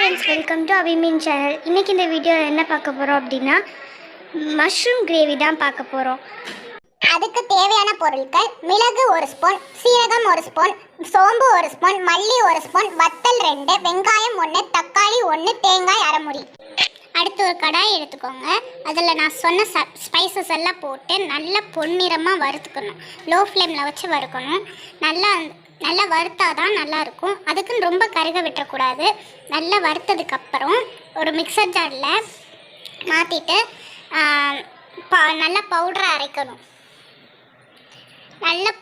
Friends, welcome to Abhimeen channel. இன்றைக்கி இந்த வீடியோவில் என்ன பார்க்க போகிறோம் அப்படின்னா மஷ்ரூம் கிரேவி தான் பார்க்க போகிறோம். அதுக்கு தேவையான பொருட்கள்: மிளகு 1 ஸ்பூன், சீரகம் 1 ஸ்பூன், சோம்பு 1 ஸ்பூன், மல்லி 1 ஸ்பூன், வத்தல் 2, வெங்காயம் 1, தக்காளி 1, தேங்காய் அரை மூடி. அடுத்து ஒரு கடாய் எடுத்துக்கோங்க. அதில் நான் சொன்ன ஸ்பைசஸ் எல்லாம் போட்டு நல்லா பொன்னிறமாக வறுத்துக்கணும். லோ ஃப்ளேமில் வச்சு வறுக்கணும். நல்லா வறுத்தாதான் நல்லாயிருக்கும். அதுக்குன்னு ரொம்ப கருக விட்டுறக்கூடாது. நல்லா வறுத்ததுக்கப்புறம் ஒரு மிக்சர் ஜாரில் மாற்றிட்டு நல்லா பவுடரை அரைக்கணும். நல்லா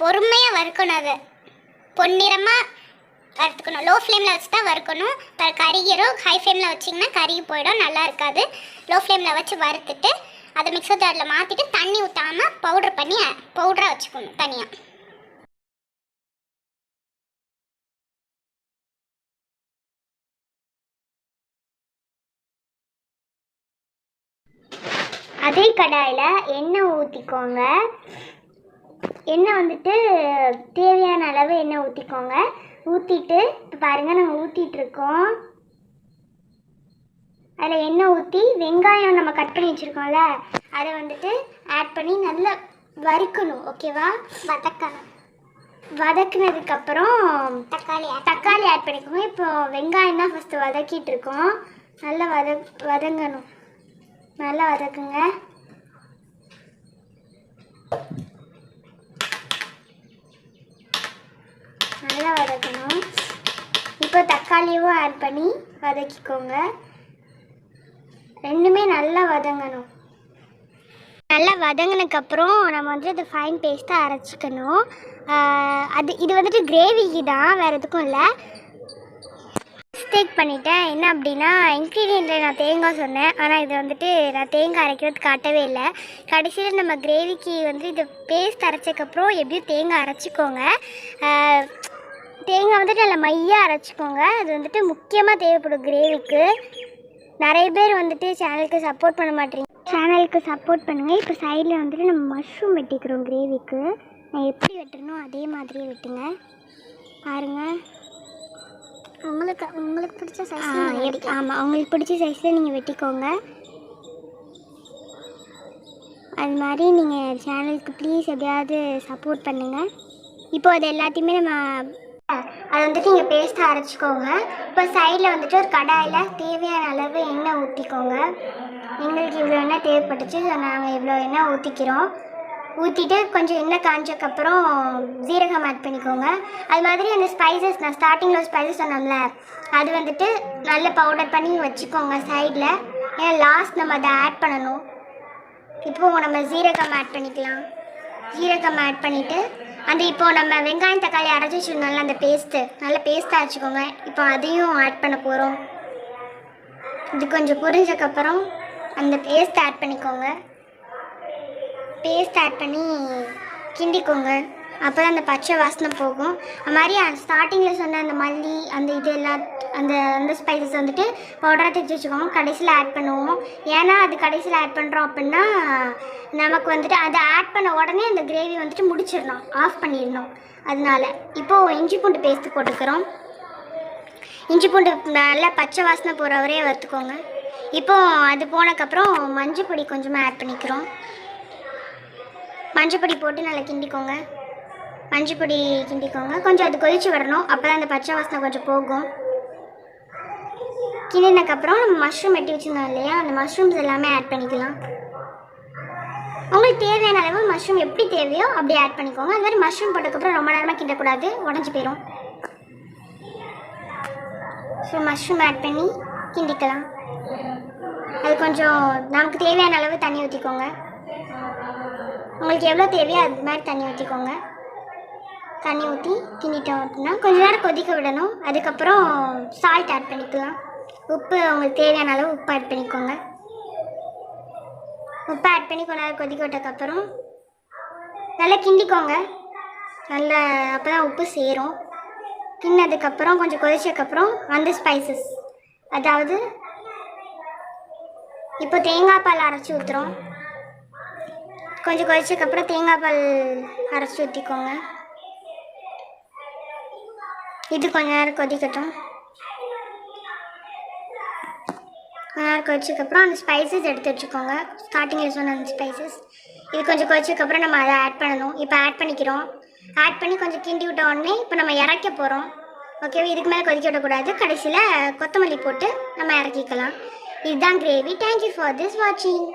பொறுமையாக வறுக்கணும். அதை பொன்னிறமாக வறுத்துக்கணும். லோ ஃப்ளேமில் வச்சு தான் வறுக்கணும். கருகிரும். ஹை ஃப்ளேமில் வச்சிங்கன்னா கருகி போயிடும், நல்லா இருக்காது. லோ ஃப்ளேமில் வச்சு வறுத்துட்டு அதை மிக்சர் ஜாரில் மாற்றிட்டு தண்ணி ஊற்றாமல் பவுடராக வச்சுக்கணும் தனியாக. அதே கடாயில் எண்ணெய் ஊற்றிக்கோங்க. எண்ணெய் வந்துட்டு தேவையான அளவு எண்ணெய் ஊற்றிக்கோங்க. ஊற்றிட்டு இப்போ பாருங்கள், நாங்கள் ஊற்றிட்டுருக்கோம். அதில் எண்ணெய் ஊற்றி வெங்காயம் நம்ம கட் பண்ணி வச்சுருக்கோம்ல, அதை வந்துட்டு ஆட் பண்ணி நல்லா வறுக்கணும். ஓகேவா? வதக்குனதுக்கப்புறம் தக்காளி ஆட் பண்ணிக்கோங்க. இப்போ வெங்காயம் தான் ஃபஸ்ட்டு வதக்கிட்டு இருக்கோம். நல்லா வதங்கணும். நல்லா வதக்குங்க. நல்லா வதக்கணும். இப்போ தக்காளியும் ஆட் பண்ணி வதக்கிக்கோங்க. ரெண்டுமே நல்லா வதங்கணும். நல்லா வதங்கினதுக்கப்புறம் நம்ம வந்து அது ஃபைன் பேஸ்ட்டாக அரைச்சிக்கணும். இது வந்துட்டு கிரேவிக்கு தான், வேறு எதுக்கும் இல்லை. மிஸ்டேக் பண்ணிட்டேன். என்ன அப்படின்னா, இன்க்ரீடியண்ட்டில் நான் தேங்காய் சொன்னேன், ஆனால் இது வந்துட்டு நான் தேங்காய் அரைக்கிறது காட்டவே இல்லை. கடைசியில் நம்ம கிரேவிக்கு வந்து இது பேஸ்ட் அரைச்சதுக்கப்புறம் எப்படியும் தேங்காய் அரைச்சிக்கோங்க. தேங்காய் வந்துட்டு நல்லா மையாக அரைச்சிக்கோங்க. அது வந்துட்டு முக்கியமாக தேவைப்படும் கிரேவிக்கு. நிறைய பேர் வந்துட்டு சேனலுக்கு சப்போர்ட் பண்ண மாட்டேறீங்க. சேனலுக்கு சப்போர்ட் பண்ணுங்கள். இப்போ சைடில் வந்துட்டு நம்ம மஷ்ரூம் வெட்டிக்கிறோம். கிரேவிக்கு நான் எப்படி வெட்டணும் அதே மாதிரியே வெட்டுங்க. பாருங்கள், உங்களுக்கு பிடிச்ச சைஸ். ஆமாம், உங்களுக்கு பிடிச்ச சைஸில் நீங்கள் வெட்டிக்கோங்க. அது மாதிரி நீங்கள் சேனலுக்கு ப்ளீஸ் எப்படியாவது சப்போர்ட் பண்ணுங்கள். இப்போ அது எல்லாத்தையுமே அதை வந்துட்டு நீங்கள் பேஸ்ட்டாக அரைச்சிக்கோங்க. இப்போ சைடில் வந்துட்டு ஒரு கடாயில் தேவையான அளவு எண்ணெய் ஊற்றிக்கோங்க. எங்களுக்கு இவ்வளோ எண்ணெய் தேவைப்பட்டுச்சு, நாங்கள் இவ்வளோ எண்ணெய் ஊற்றிக்கிறோம். ஊற்றிட்டு கொஞ்சம் எண்ணெய் காஞ்சக்கப்புறம் ஜீரகம் ஆட் பண்ணிக்கோங்க. அது மாதிரி அந்த ஸ்பைசஸ் நான் ஸ்டார்டிங்கில் ஸ்பைசஸ் சொன்னோம்ல, அது வந்துட்டு நல்ல பவுடர் பண்ணி வச்சுக்கோங்க சைடில். ஏன்னா லாஸ்ட் நம்ம அதை ஆட் பண்ணணும். இப்போது நம்ம ஜீரகம் ஆட் பண்ணிக்கலாம். ஜீரகம் ஆட் பண்ணிவிட்டு இப்போது நம்ம வெங்காயம் தக்காளி அரைச்சி வச்சுருந்தோம்ல, அந்த நல்ல பேஸ்ட்டாக வச்சுக்கோங்க. இப்போ அதையும் ஆட் பண்ண போகிறோம். இது கொஞ்சம் புரிஞ்சக்கப்புறம் அந்த பேஸ்ட் ஆட் பண்ணிக்கோங்க. பேஸ்ட் ஆட் பண்ணி கிண்டிக்கோங்க. அப்போ தான் அந்த பச்சை வாசனை போகும். அது மாதிரி ஸ்டார்டிங்கில் சொன்ன அந்த மல்லி அந்த ஸ்பைசஸ் வந்துட்டு பவுடராக தைச்சி வச்சுக்கோங்க. கடைசியில் ஆட் பண்ணுவோம். ஏன்னா அது கடைசியில் ஆட் பண்ணுறோம் அப்படின்னா நமக்கு வந்துட்டு அதை ஆட் பண்ண உடனே அந்த கிரேவி வந்துட்டு முடிச்சிடணும், ஆஃப் பண்ணிடணும். அதனால இப்போது இஞ்சி பூண்டு பேஸ்ட்டு போட்டுக்கிறோம். இஞ்சி பூண்டு நல்லா பச்சை வாசனை போகிற வரையே வறுத்துக்கோங்க. இப்போது அது போனதுக்கப்புறம் மஞ்சள் பொடி கொஞ்சமாக ஆட் பண்ணிக்கிறோம். மஞ்சள் பொடி போட்டு நல்லா கிண்டிக்கோங்க. கொஞ்சம் அது கொதிச்சு வரணும். அப்போ தான் அந்த பச்சை வாசனை கொஞ்சம் போகும். கிண்டினதுக்கப்புறம் நம்ம மஷ்ரூம் வெட்டி வச்சுருந்தோம் இல்லையா, அந்த மஷ்ரூம்ஸ் எல்லாமே ஆட் பண்ணிக்கலாம். உங்களுக்கு தேவையான அளவு மஷ்ரூம் எப்படி தேவையோ அப்படி ஆட் பண்ணிக்கோங்க. அது மாதிரி மஷ்ரூம் போட்டதுக்கப்புறம் ரொம்ப நேரமாக கிண்டக்கூடாது, உடஞ்சி போயிடும். ஸோ மஷ்ரூம் ஆட் பண்ணி கிண்டிக்கலாம். அது கொஞ்சம் நமக்கு தேவையான அளவு தண்ணி ஊற்றிக்கோங்க. உங்களுக்கு எவ்வளோ தேவையோ அது மாதிரி தண்ணி ஊற்றிக்கோங்க. தண்ணி ஊற்றி கிண்டிட்டோம் அப்படின்னா கொஞ்சம் நேரம் கொதிக்க விடணும். அதுக்கப்புறம் சால்ட் ஆட் பண்ணிக்கலாம். உப்பு உங்களுக்கு தேவையான அளவு உப்பு ஆட் பண்ணிக்கோங்க. உப்பு ஆட் பண்ணி கொஞ்ச நேரம் கொதிக்க விட்டதுக்கப்புறம் நல்லா கிண்டிக்கோங்க. நல்லா அப்போ தான் உப்பு சேரும். கிண்ணதுக்கப்புறம் கொஞ்சம் கொதிச்சதுக்கப்புறம் அந்த ஸ்பைசஸ், அதாவது இப்போ தேங்காய் பால் அரைச்சி ஊற்றுறோம். கொஞ்சம் கொதிச்சதுக்கப்புறம் தேங்காய் பால் அரைச்சி ஊற்றிக்கோங்க. இது கொஞ்ச நேரம் கொதிக்கட்டும். கொஞ்ச நேரம் கொதிச்சதுக்கப்புறம் அந்த ஸ்பைசஸ் எடுத்து வச்சுக்கோங்க. ஸ்டார்டிங்கில் சொன்ன அந்த ஸ்பைசஸ் இது கொஞ்சம் கொதிச்சதுக்கப்புறம் நம்ம அதை ஆட் பண்ணணும். இப்போ ஆட் பண்ணிக்கிறோம். ஆட் பண்ணி கொஞ்சம் கிண்டி விட்ட உடனே இப்போ நம்ம இறக்க போகிறோம். ஓகேவா? இதுக்கு மேலே கொதிக்க விடக்கூடாது. கடைசியில் கொத்தமல்லி போட்டு நம்ம இறக்கிக்கலாம். இதுதான் கிரேவி. தேங்க்யூ ஃபார் திஸ் வாட்சிங்.